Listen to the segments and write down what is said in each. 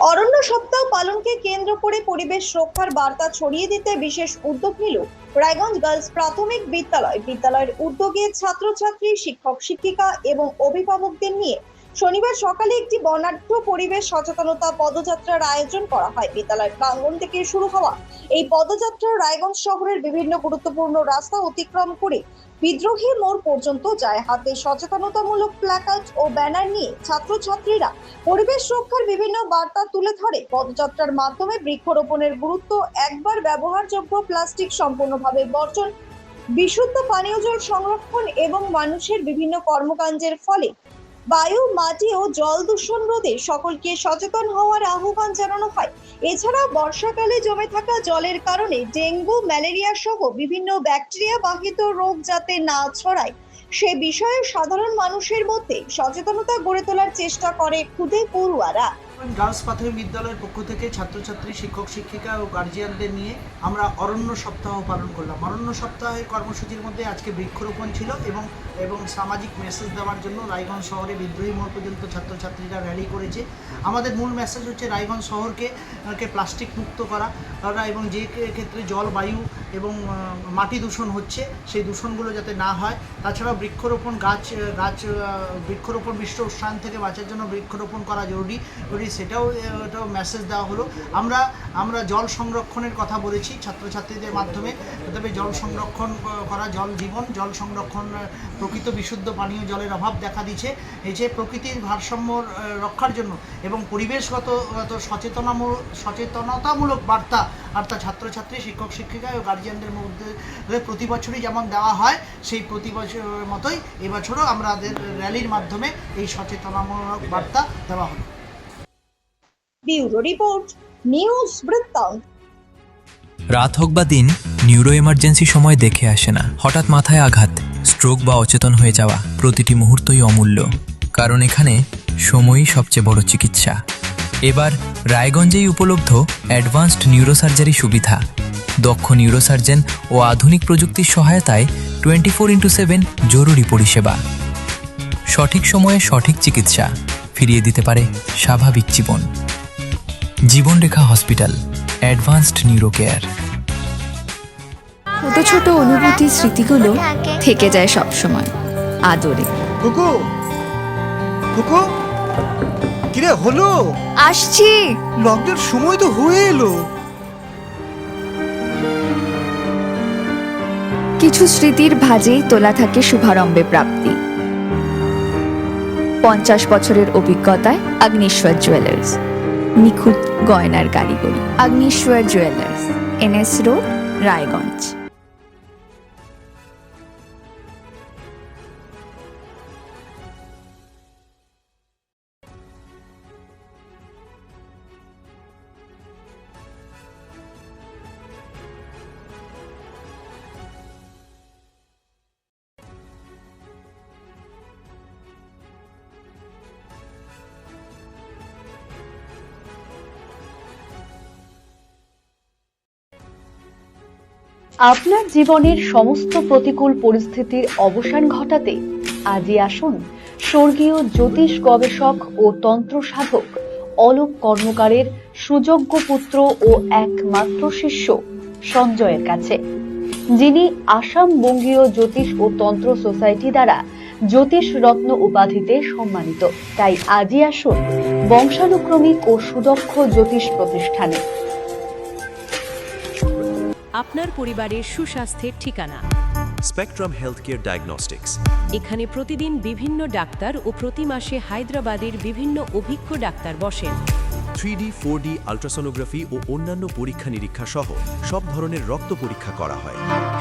অরণ্য সপ্তাহ পালনকে কেন্দ্র করে পরিবেশ রক্ষার বার্তা ছড়িয়ে দিতে বিশেষ উদ্যোগ নিল রায়গঞ্জ গার্লস প্রাথমিক বিদ্যালয়ের উদ্যোগে ছাত্রছাত্রী, শিক্ষক শিক্ষিকা এবং অভিভাবকদের নিয়ে শনিবার সকালে একটি বর্ণাঢ্য পরিবেশ সচেতনতা পদযাত্রার আয়োজন করা হয়। বিদ্যালয়ের প্রাঙ্গণ থেকে শুরু হওয়া এই পদযাত্রা রায়গঞ্জ শহরের বিভিন্ন গুরুত্বপূর্ণ রাস্তা অতিক্রম করে বিদ্রোহী মোড় পর্যন্ত যায়। হাতে সচেতনতামূলক প্ল্যাকার্ড ও ব্যানার নিয়ে ছাত্রছাত্রীরা পরিবেশ রক্ষার বিভিন্ন বার্তা তুলে ধরে। পদযাত্রার মাধ্যমে বৃক্ষরোপণের গুরুত্ব, একবার ব্যবহারযোগ্য প্লাস্টিক সম্পূর্ণভাবে বর্জন, বিশুদ্ধ পানীয় জল সংরক্ষণ এবং মানুষের বিভিন্ন কর্মকাণ্ডের ফলে বায়ু, মাটি ও জল দূষণ রোধে সকলকে সচেতন হওয়ার আহ্বান জানানো হয়। এছাড়া বর্ষাকালে জমে থাকা জলের কারণে ডেঙ্গু, ম্যালেরিয়া সহ বিভিন্ন ব্যাকটেরিয়া বাহিত রোগ যাতে না ছড়ায় সে বিষয়ে সাধারণ মানুষের মধ্যে সচেতনতা গড়ে তোলার চেষ্টা করে খুদে পড়ুয়ারা। গার্লস প্রাথমিক বিদ্যালয়ের পক্ষ থেকে ছাত্রছাত্রী, শিক্ষক শিক্ষিকা ও গার্জিয়ানদের নিয়ে আমরা অরণ্য সপ্তাহ পালন করলাম। অরণ্য সপ্তাহের কর্মসূচির মধ্যে আজকে বৃক্ষরোপণ ছিল এবং সামাজিক মেসেজ দেওয়ার জন্য রায়গঞ্জ শহরে বিদ্রোহী মোড় পর্যন্ত ছাত্রছাত্রীরা র্যালি করেছে। আমাদের মূল মেসেজ হচ্ছে রায়গঞ্জ শহরকে প্লাস্টিক মুক্ত করা এবং যে ক্ষেত্রে জল, বায়ু এবং মাটি দূষণ হচ্ছে সেই দূষণগুলো যাতে না হয়। তাছাড়াও বৃক্ষরোপণ, বৃক্ষরোপণ বিশ্ব উষ্ণায়ন থেকে বাঁচার জন্য বৃক্ষরোপণ করা জরুরি, সেটাও মেসেজ দেওয়া হলো। আমরা জল সংরক্ষণের কথা বলেছি ছাত্রছাত্রীদের মাধ্যমে। তবে জল সংরক্ষণ করা, জল জীবন, জল সংরক্ষণ, প্রকৃত বিশুদ্ধ পানীয় জলের অভাব দেখা দিচ্ছে। এই যে প্রকৃতির ভারসাম্য রক্ষার জন্য এবং পরিবেশগত সচেতনতামূলক বার্তা ছাত্রছাত্রী, শিক্ষক শিক্ষিকা ও গার্জিয়ানদের মধ্যে প্রতি বছরই যেমন দেওয়া হয় সেই প্রতি বছরের মতোই এবছরও আমাদের র্যালির মাধ্যমে এই সচেতনামূলক বার্তা দেওয়া হলো। ব্যুরো রিপোর্ট, নিউজ বৃত্তান্ত। রাত হোক বা দিন, নিউরো এমার্জেন্সি সময় দেখে আসে না। হঠাৎ মাথায় আঘাত, স্ট্রোক বা অচেতন হয়ে যাওয়া, প্রতিটি মুহূর্তই অমূল্য, কারণ এখানে সময়ই সবচেয়ে বড় চিকিৎসা। এবার রায়গঞ্জেই উপলব্ধ অ্যাডভান্সড নিউরোসার্জারি সুবিধা। দক্ষ নিউরোসার্জন ও আধুনিক প্রযুক্তির সহায়তায় 24x7 জরুরি পরিষেবা। সঠিক সময়ে সঠিক চিকিৎসা ফিরিয়ে দিতে পারে স্বাভাবিক জীবন। জীবনরেখা হসপিটাল, অ্যাডভান্সড নিউরো কেয়ার। ছোট ছোট অনুভূতি, স্মৃতিগুলো থেকে যায় সব সময় আদরে। কুকু কুকু, কিরে হলো? আসছি। লকডাউন সময় তো হয়ে এলো। কিছু স্মৃতির ভাজেই তোলা থাকে শুভারম্ভে প্রাপ্তি। 50 বছরের অভিজ্ঞতায় আগ্নেশ্বর জুয়েলার্স, নিখুঁত গয়নার কারিগরি। Agneshwar jewellers, NS road, Raiganj. আপনার জীবনের সমস্ত প্রতিকূল পরিস্থিতির অবসান ঘটাতে আজই আসুন স্বর্গীয় জ্যোতিষ গবেষক ও তন্ত্র সাধক অলোক কর্মকারের সুযোগ্য পুত্র ও একমাত্র শিষ্য সঞ্জয়ের কাছে, যিনি আসাম বঙ্গীয় জ্যোতিষ ও তন্ত্র সোসাইটি দ্বারা জ্যোতিষ রত্ন উপাধিতে সম্মানিত। তাই আজই আসুন বংশানুক্রমিক ও সুদক্ষ জ্যোতিষ প্রতিষ্ঠানে। আপনার পরিবারের সুস্বাস্থ্যের ঠিকানা স্পেকট্রাম হেলথকেয়ার ডায়াগনস্টিক্স। এখানে প্রতিদিন বিভিন্ন ডাক্তার ও প্রতি মাসে হায়দ্রাবাদের বিভিন্ন অভিজ্ঞ ডাক্তার বসেন। 3D, 4D আল্ট্রাসোনোগ্রাফি ও অন্যান্য পরীক্ষা নিরীক্ষা সহ সব ধরনের রক্ত পরীক্ষা করা হয়।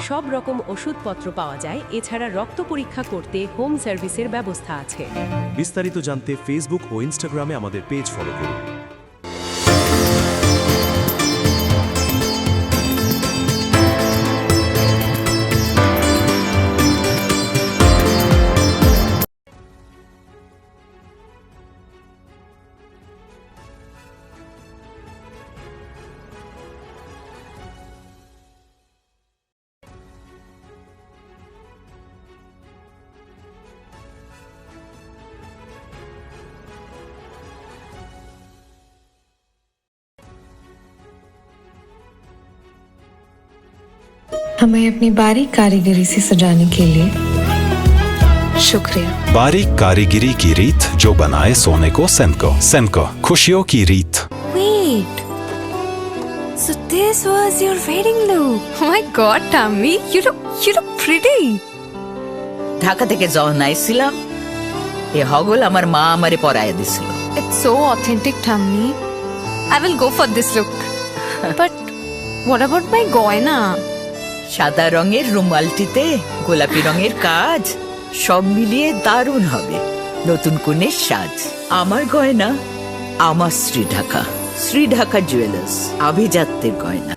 সব রকম ওষুধপত্র পাওয়া যায়। এছাড়া রক্ত পরীক্ষা করতে হোম সার্ভিসের ব্যবস্থা আছে। বিস্তারিত জানতে ফেসবুক ও ইনস্টাগ্রামে আমাদের পেজ ফলো করুন। हमें अपनी बारीक कारीगरी से सजाने के लिए शुक्रिया। बारीक कारीगरी की रीत जो बनाए सोने को सेमको। सेमको, खुशियों की रीत। Wait. So this was your wedding look. Oh my god, Tammy, you look pretty. Dhaka থেকে যখন আইছিলাম এ হগল আমার মা আমারে পরায় দিছিল। It's so authentic, Tammy. I will go for this look. But what about my goina? সাদা রঙের রুমালটিতে গোলাপি রঙের কাজ, সব মিলিয়ে দারুণ হবে নতুন কনের সাজ। আমার গয়না আমার শ্রী ঢাকা জুয়েলার্স, আভিজাত্যের গয়না।